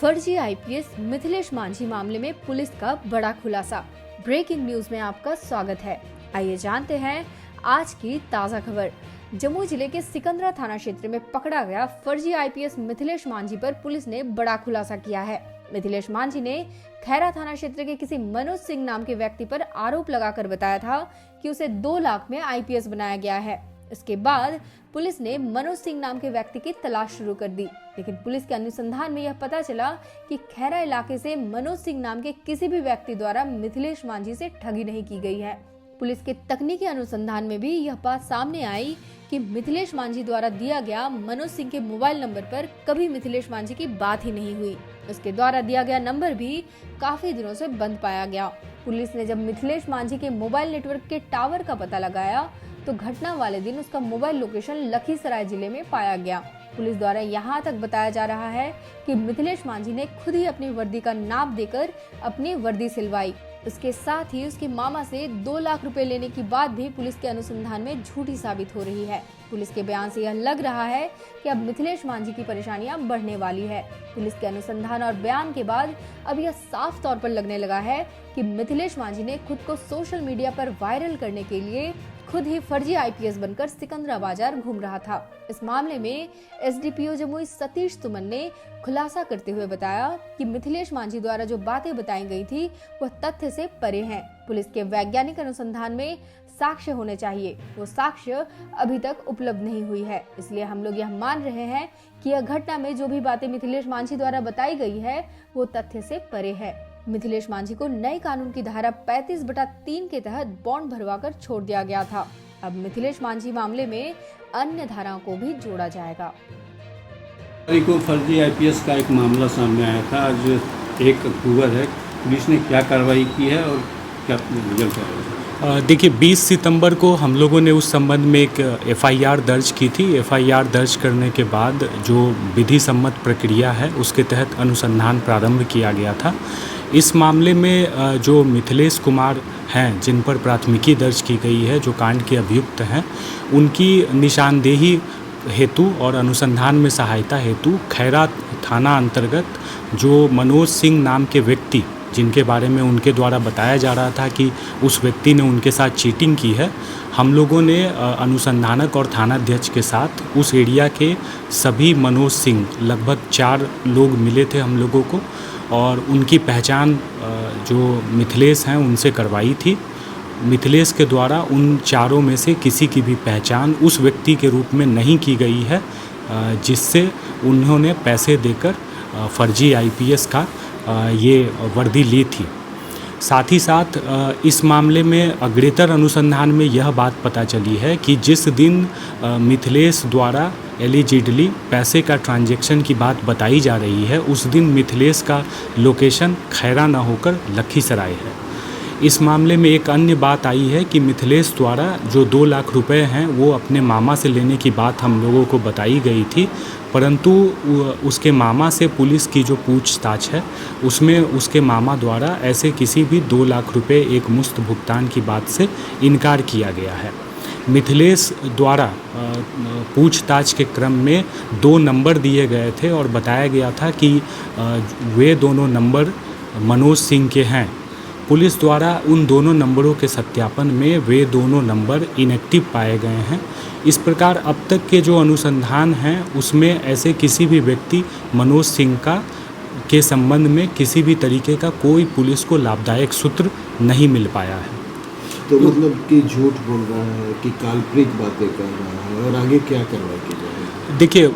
फर्जी आईपीएस मिथिलेश मांझी मामले में पुलिस का बड़ा खुलासा। ब्रेकिंग न्यूज में आपका स्वागत है। आइए जानते हैं आज की ताजा खबर। जमुई जिले के सिकंदरा थाना क्षेत्र में पकड़ा गया फर्जी आईपीएस मिथिलेश मांझी पर पुलिस ने बड़ा खुलासा किया है। मिथिलेश मांझी ने खैरा थाना क्षेत्र के किसी मनोज सिंह नाम के व्यक्ति पर आरोप लगाकर बताया था कि उसे 2 लाख में आईपीएस बनाया गया है। इसके बाद पुलिस ने मनोज सिंह नाम के व्यक्ति की तलाश शुरू कर दी, लेकिन पुलिस के अनुसंधान में यह पता चला कि खैरा इलाके से मनोज सिंह नाम के किसी भी व्यक्ति द्वारा मिथिलेश मांझी से ठगी नहीं की गई है। पुलिस के तकनीकी अनुसंधान में भी यह बात सामने आई कि मिथिलेश मांझी द्वारा दिया गया मनोज सिंह के मोबाइल नंबर पर कभी मिथिलेश मांझी की बात ही नहीं हुई। उसके द्वारा दिया गया नंबर भी काफी दिनों से बंद पाया गया। पुलिस ने जब मिथिलेश मांझी के मोबाइल नेटवर्क के टावर का पता लगाया तो घटना वाले दिन उसका मोबाइल लोकेशन लखीसराय जिले में पाया गया। पुलिस द्वारा यहाँ तक बताया जा रहा है कि मिथिलेश मांझी ने खुद ही अपनी वर्दी का नाप देकर अपनी वर्दी सिलवाई। इसके साथ ही उसके मामा से 2 लाख रुपए लेने की बात भी पुलिस के अनुसंधान में झूठी साबित हो रही है। पुलिस के बयान से यह लग रहा है कि अब मिथिलेश मांझी की परेशानियां बढ़ने वाली है। पुलिस के अनुसंधान और बयान के बाद अब यह साफ तौर पर लगने लगा है कि मिथिलेश मांझी ने खुद को सोशल मीडिया पर वायरल करने के लिए खुद ही फर्जी आईपीएस बनकर सिकंदरा बाजार घूम रहा था। इस मामले में एसडीपीओ जमुई सतीश तुमन ने खुलासा करते हुए बताया कि मिथिलेश मांझी द्वारा जो बातें बताई गई थी वह तथ्य से परे हैं। पुलिस के वैज्ञानिक अनुसंधान में साक्ष्य होने चाहिए, वो साक्ष्य अभी तक उपलब्ध नहीं हुई है। इसलिए हम लोग यह मान रहे हैं कि यह घटना में जो भी बातें मिथिलेश मांझी द्वारा बताई गई है वो तथ्य से परे है। मिथिलेश मांझी को नए कानून की धारा 35/3 के तहत बॉन्ड भरवाकर छोड़ दिया गया था। अब मिथिलेश मांझी मामले में अन्य धाराओं को भी जोड़ा जाएगा। को फर्जी आईपीएस का एक मामला सामने आया था। आज 1 अक्टूबर है। पुलिस ने क्या कार्रवाई की है और क्या रिजल्ट है? देखिए, 20 सितंबर को हम लोगों ने उस संबंध में एक एफआईआर दर्ज की थी। एफआईआर दर्ज करने के बाद जो विधि सम्मत प्रक्रिया है उसके तहत अनुसंधान प्रारंभ किया गया था। इस मामले में जो मिथिलेश कुमार हैं जिन पर प्राथमिकी दर्ज की गई है, जो कांड के अभियुक्त हैं, उनकी निशानदेही हेतु और अनुसंधान में सहायता हेतु खैरा थाना अंतर्गत जो मनोज सिंह नाम के व्यक्ति जिनके बारे में उनके द्वारा बताया जा रहा था कि उस व्यक्ति ने उनके साथ चीटिंग की है, हम लोगों ने अनुसंधानक और थानाध्यक्ष के साथ उस एरिया के सभी मनोज सिंह, लगभग 4 लोग मिले थे हम लोगों को, और उनकी पहचान जो मिथिलेश हैं उनसे करवाई थी। मिथिलेश के द्वारा उन चारों में से किसी की भी पहचान उस व्यक्ति के रूप में नहीं की गई है जिससे उन्होंने पैसे देकर फर्जी आईपीएस का ये वर्दी ली थी। साथ ही साथ इस मामले में अग्रेतर अनुसंधान में यह बात पता चली है कि जिस दिन मिथिलेश द्वारा एलिजिडली पैसे का ट्रांजैक्शन की बात बताई जा रही है, उस दिन मिथिलेश का लोकेशन खैरा न होकर लखीसराय है। इस मामले में एक अन्य बात आई है कि मिथिलेश द्वारा जो 2 लाख रुपए हैं वो अपने मामा से लेने की बात हम लोगों को बताई गई थी, परंतु उसके मामा से पुलिस की जो पूछताछ है उसमें उसके मामा द्वारा ऐसे किसी भी 2 लाख रुपए एक मुश्त भुगतान की बात से इनकार किया गया है। मिथिलेश द्वारा पूछताछ के क्रम में 2 नंबर दिए गए थे और बताया गया था कि वे दोनों नंबर मनोज सिंह के हैं। पुलिस द्वारा उन दोनों नंबरों के सत्यापन में वे दोनों नंबर इनएक्टिव पाए गए हैं। इस प्रकार अब तक के जो अनुसंधान हैं उसमें ऐसे किसी भी व्यक्ति मनोज सिंह के संबंध में किसी भी तरीके का कोई पुलिस को लाभदायक सूत्र नहीं मिल पाया है। तो मतलब कि झूठ बोल रहा है कि काल्पनिक बातें कर रहा है, और आगे क्या कार्रवाई की जाएगी? देखिए,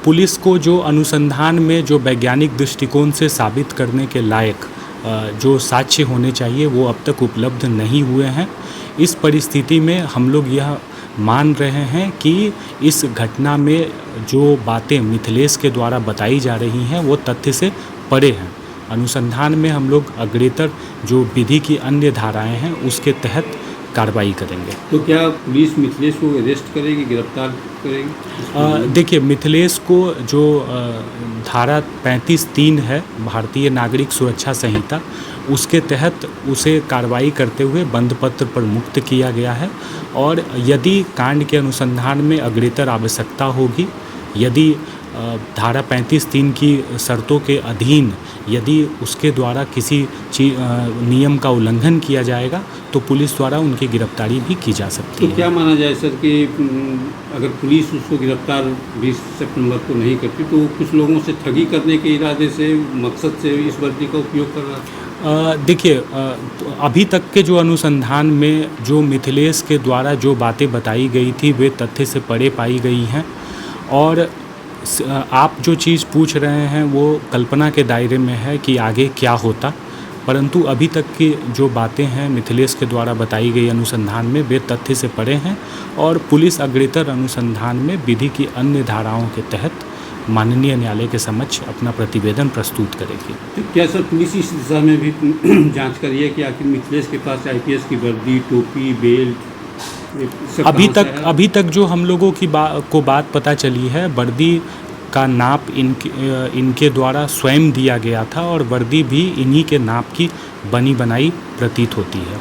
पुलिस को जो अनुसंधान में जो वैज्ञानिक दृष्टिकोण से साबित करने के लायक जो साक्ष्य होने चाहिए वो अब तक उपलब्ध नहीं हुए हैं। इस परिस्थिति में हम लोग यह मान रहे हैं कि इस घटना में जो बातें मिथिलेश के द्वारा बताई जा रही हैं वो तथ्य से परे हैं। अनुसंधान में हम लोग अग्रेतर जो विधि की अन्य धाराएं हैं उसके तहत कार्रवाई करेंगे। तो क्या पुलिस मिथिलेश को अरेस्ट करेगी, गिरफ्तार करेगी? देखिए, मिथिलेश को जो धारा 35(3) है भारतीय नागरिक सुरक्षा संहिता, उसके तहत उसे कार्रवाई करते हुए बंद पत्र पर मुक्त किया गया है। और यदि कांड के अनुसंधान में अग्रेतर आवश्यकता होगी, यदि धारा 35(3) की शर्तों के अधीन यदि उसके द्वारा किसी नियम का उल्लंघन किया जाएगा तो पुलिस द्वारा उनकी गिरफ्तारी भी की जा सकती तो है। क्या माना जाए सर कि अगर पुलिस उसको गिरफ्तार 20 सितंबर को नहीं करती तो कुछ लोगों से ठगी करने के इरादे से, मकसद से इस वर्दी का उपयोग कर रहा है? देखिए, अभी तक के जो अनुसंधान में जो मिथिलेश के द्वारा जो बातें बताई गई थी वे तथ्य से परे पाई गई हैं और आप जो चीज़ पूछ रहे हैं वो कल्पना के दायरे में है कि आगे क्या होता, परंतु अभी तक की जो बातें हैं मिथिलेश के द्वारा बताई गई अनुसंधान में वे तथ्य से परे हैं और पुलिस अग्रेतर अनुसंधान में विधि की अन्य धाराओं के तहत माननीय न्यायालय के समक्ष अपना प्रतिवेदन प्रस्तुत करेगी। तो क्या सर पुलिस इस दिशा में भी जांच कर रही है कि आखिर मिथिलेश के पास आईपीएस की वर्दी, टोपी, बेल्ट सब अभी तक जो हम लोगों की बात पता चली है, वर्दी का नाप इनके द्वारा स्वयं दिया गया था और वर्दी भी इन्हीं के नाप की बनी बनाई प्रतीत होती है।